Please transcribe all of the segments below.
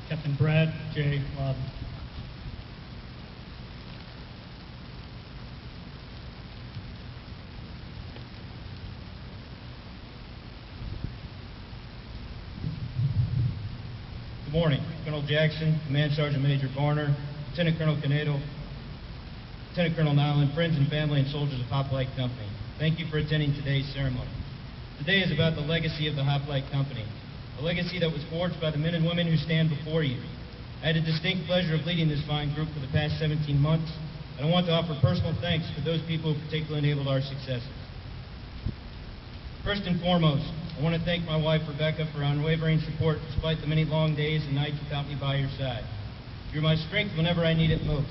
Captain Brad J. Loudon. Good morning. Colonel Jackson, Command Sergeant Major Garner, Lieutenant Colonel Canedo, Lieutenant Colonel Nyland, friends and family and soldiers of Hoplite Company. Thank you for attending today's ceremony. Today is about the legacy of the Hoplite Company, a legacy that was forged by the men and women who stand before you. I had the distinct pleasure of leading this fine group for the past 17 months, and I want to offer personal thanks to those people who particularly enabled our successes. First and foremost, I want to thank my wife, Rebecca, for her unwavering support despite the many long days and nights without me by your side. You're my strength whenever I need it most.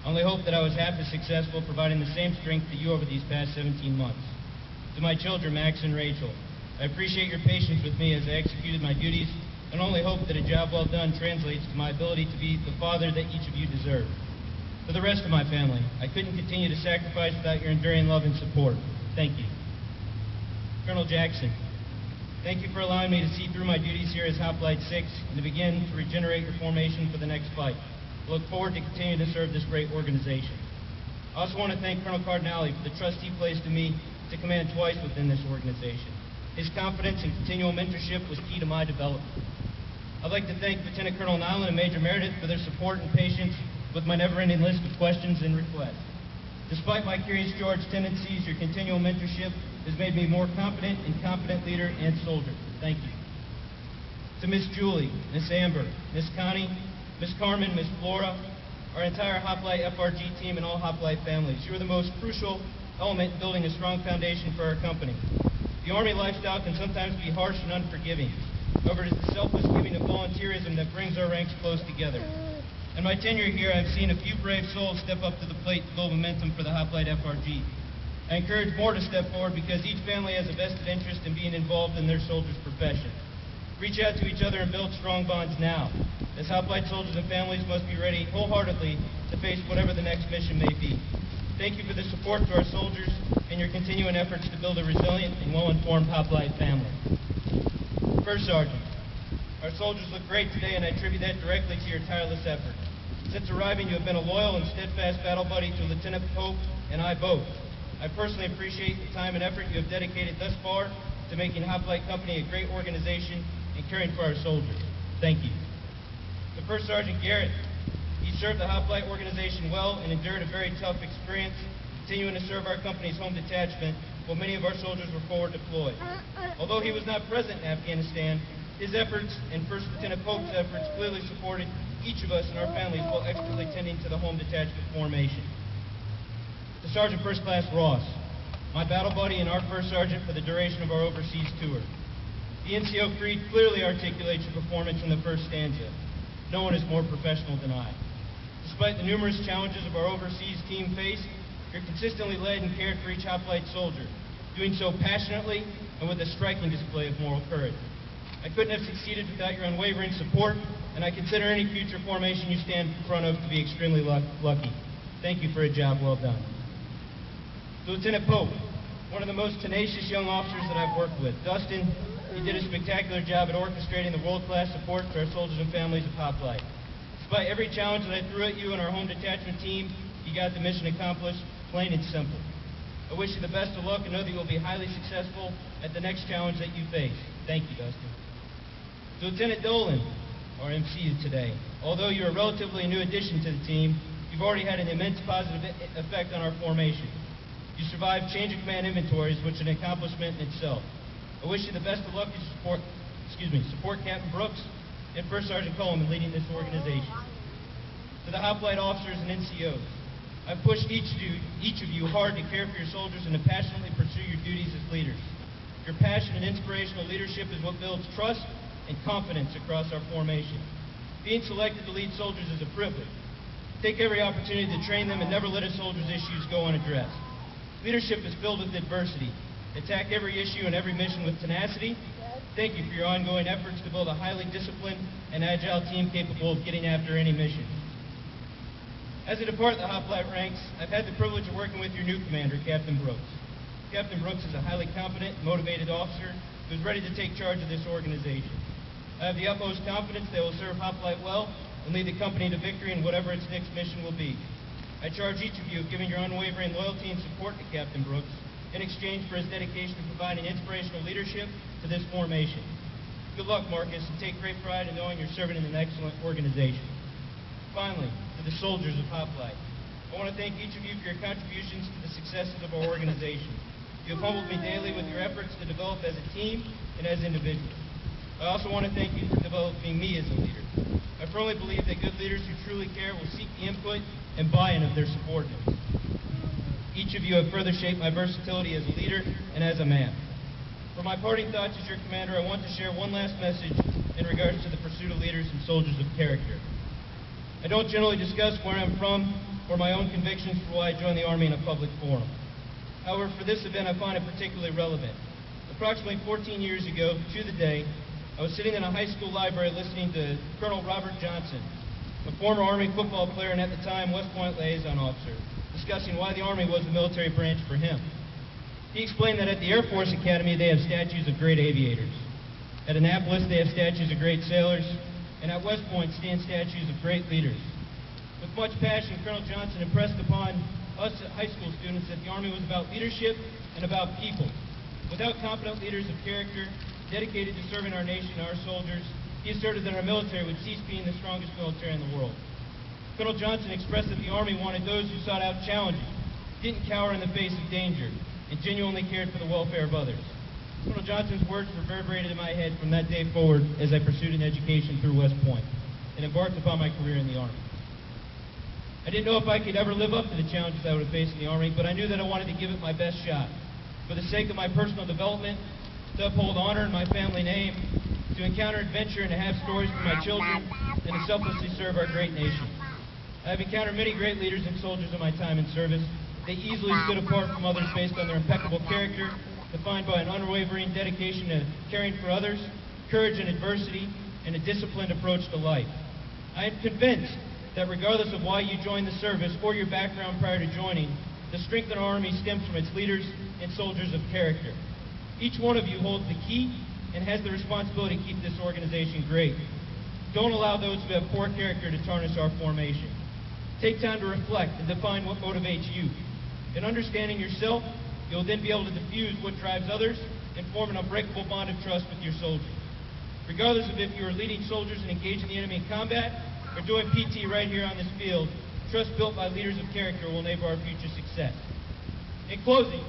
I only hope that I was half as successful providing the same strength to you over these past 17 months. To my children, Max and Rachel, I appreciate your patience with me as I executed my duties and only hope that a job well done translates to my ability to be the father that each of you deserve. For the rest of my family, I couldn't continue to sacrifice without your enduring love and support. Thank you. Colonel Jackson, thank you for allowing me to see through my duties here as Hoplite 6 and to begin to regenerate your formation for the next fight. I look forward to continuing to serve this great organization. I also want to thank Colonel Cardinale for the trust he placed in me to command twice within this organization. His confidence and continual mentorship was key to my development. I'd like to thank Lieutenant Colonel Nyland and Major Meredith for their support and patience with my never-ending list of questions and requests. Despite my curious George tendencies, your continual mentorship has made me a more competent and competent leader and soldier. Thank you. To Miss Julie, Miss Amber, Miss Connie, Miss Carmen, Miss Flora, our entire Hoplite FRG team and all Hoplite families, you are the most crucial element in building a strong foundation for our company. The Army lifestyle can sometimes be harsh and unforgiving. However, it is the selfless giving of volunteerism that brings our ranks close together. In my tenure here, I've seen a few brave souls step up to the plate to build momentum for the Hoplite FRG. I encourage more to step forward because each family has a vested interest in being involved in their soldier's profession. Reach out to each other and build strong bonds now, as Hoplite soldiers and families must be ready wholeheartedly to face whatever the next mission may be. Thank you for the support to our soldiers and your continuing efforts to build a resilient and well-informed Hoplite family. First Sergeant, our soldiers look great today, and I attribute that directly to your tireless effort. Since arriving, you have been a loyal and steadfast battle buddy to Lieutenant Pope and I both. I personally appreciate the time and effort you have dedicated thus far to making Hoplite Company a great organization and caring for our soldiers. Thank you. To First Sergeant Garrett, he served the Hoplite organization well and endured a very tough experience, continuing to serve our company's home detachment while many of our soldiers were forward deployed. Although he was not present in Afghanistan, his efforts and First Lieutenant Pope's efforts clearly supported each of us and our families while expertly tending to the home detachment formation. To Sergeant First Class Ross, my battle buddy and our First Sergeant for the duration of our overseas tour. The NCO Creed clearly articulates your performance in the first stanza. No one is more professional than I. Despite the numerous challenges of our overseas team faced, you're consistently led and cared for each Hoplite soldier, doing so passionately and with a striking display of moral courage. I couldn't have succeeded without your unwavering support, and I consider any future formation you stand in front of to be extremely lucky. Thank you for a job well done. To Lieutenant Pope, one of the most tenacious young officers that I've worked with. Dustin, you did a spectacular job at orchestrating the world-class support to our soldiers and families of Hoplite. Despite every challenge that I threw at you and our home detachment team, you got the mission accomplished, plain and simple. I wish you the best of luck and know that you will be highly successful at the next challenge that you face. Thank you, Dustin. To Lieutenant Dolan, our MC today, although you're a relatively new addition to the team, you've already had an immense positive effect on our formation. You survived change of command inventories, which is an accomplishment in itself. I wish you the best of luck as you support Captain Brooks and First Sergeant Coleman leading this organization. To the Hoplite officers and NCOs, I've pushed each of you hard to care for your soldiers and to passionately pursue your duties as leaders. Your passion and inspirational leadership is what builds trust and confidence across our formation. Being selected to lead soldiers is a privilege. Take every opportunity to train them and never let a soldier's issues go unaddressed. Leadership is filled with adversity. Attack every issue and every mission with tenacity. Thank you for your ongoing efforts to build a highly disciplined and agile team capable of getting after any mission. As I depart the Hoplite ranks, I've had the privilege of working with your new commander, Captain Brooks. Captain Brooks is a highly competent, motivated officer who's ready to take charge of this organization. I have the utmost confidence they will serve Hoplite well and lead the company to victory in whatever its next mission will be. I charge each of you of giving your unwavering loyalty and support to Captain Brooks in exchange for his dedication to providing inspirational leadership to this formation. Good luck, Marcus, and take great pride in knowing you're serving in an excellent organization. Finally, to the soldiers of Hoplite, I want to thank each of you for your contributions to the successes of our organization. You have humbled me daily with your efforts to develop as a team and as individuals. I also want to thank you for developing me as a leader. I firmly believe that good leaders who truly care will seek the input and buy-in of their subordinates. Each of you have further shaped my versatility as a leader and as a man. For my parting thoughts as your commander, I want to share one last message in regards to the pursuit of leaders and soldiers of character. I don't generally discuss where I'm from or my own convictions for why I joined the Army in a public forum. However, for this event, I find it particularly relevant. Approximately 14 years ago, to the day, I was sitting in a high school library listening to Colonel Robert Johnson, a former Army football player and at the time West Point liaison officer, discussing why the Army was the military branch for him. He explained that at the Air Force Academy they have statues of great aviators. At Annapolis they have statues of great sailors, and at West Point stand statues of great leaders. With much passion, Colonel Johnson impressed upon us high school students that the Army was about leadership and about people. Without competent leaders of character, dedicated to serving our nation and our soldiers, he asserted that our military would cease being the strongest military in the world. Colonel Johnson expressed that the Army wanted those who sought out challenges, didn't cower in the face of danger, and genuinely cared for the welfare of others. Colonel Johnson's words reverberated in my head from that day forward as I pursued an education through West Point and embarked upon my career in the Army. I didn't know if I could ever live up to the challenges I would have faced in the Army, but I knew that I wanted to give it my best shot. For the sake of my personal development, to uphold honor in my family name, to encounter adventure and to have stories for my children, and to selflessly serve our great nation. I have encountered many great leaders and soldiers in my time in service. They easily stood apart from others based on their impeccable character, defined by an unwavering dedication to caring for others, courage in adversity, and a disciplined approach to life. I am convinced that regardless of why you joined the service or your background prior to joining, the strength in our Army stems from its leaders and soldiers of character. Each one of you holds the key and has the responsibility to keep this organization great. Don't allow those who have poor character to tarnish our formation. Take time to reflect and define what motivates you. In understanding yourself, you'll then be able to diffuse what drives others and form an unbreakable bond of trust with your soldiers. Regardless of if you are leading soldiers and engaging the enemy in combat or doing PT right here on this field, trust built by leaders of character will enable our future success. In closing,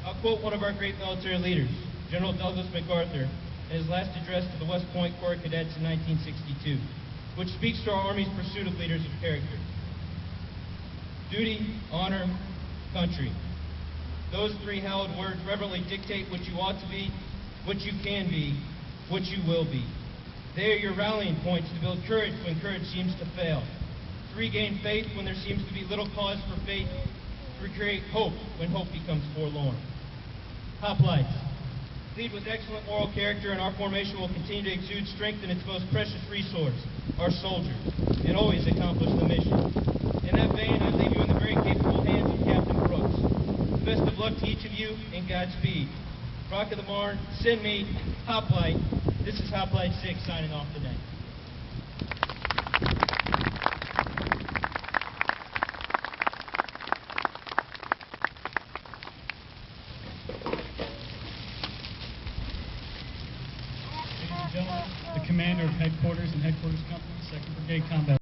I'll quote one of our great military leaders, General Douglas MacArthur, in his last address to the West Point Corps of Cadets in 1962, which speaks to our Army's pursuit of leaders of character. Duty, honor, country. Those three hallowed words reverently dictate what you ought to be, what you can be, what you will be. They are your rallying points to build courage when courage seems to fail, to regain faith when there seems to be little cause for faith, to recreate hope when hope becomes forlorn. Hoplites, lead with excellent moral character, and our formation will continue to exude strength in its most precious resource, our soldiers, and always accomplish the mission. In that vein, I leave you in the very capable hands of Captain Brooks. Best of luck to each of you, and Godspeed. Rock of the Marne, send me, Hoplite. This is Hoplite 6 signing off today. Ladies and gentlemen, the commander of headquarters and headquarters company, 2nd Brigade Combat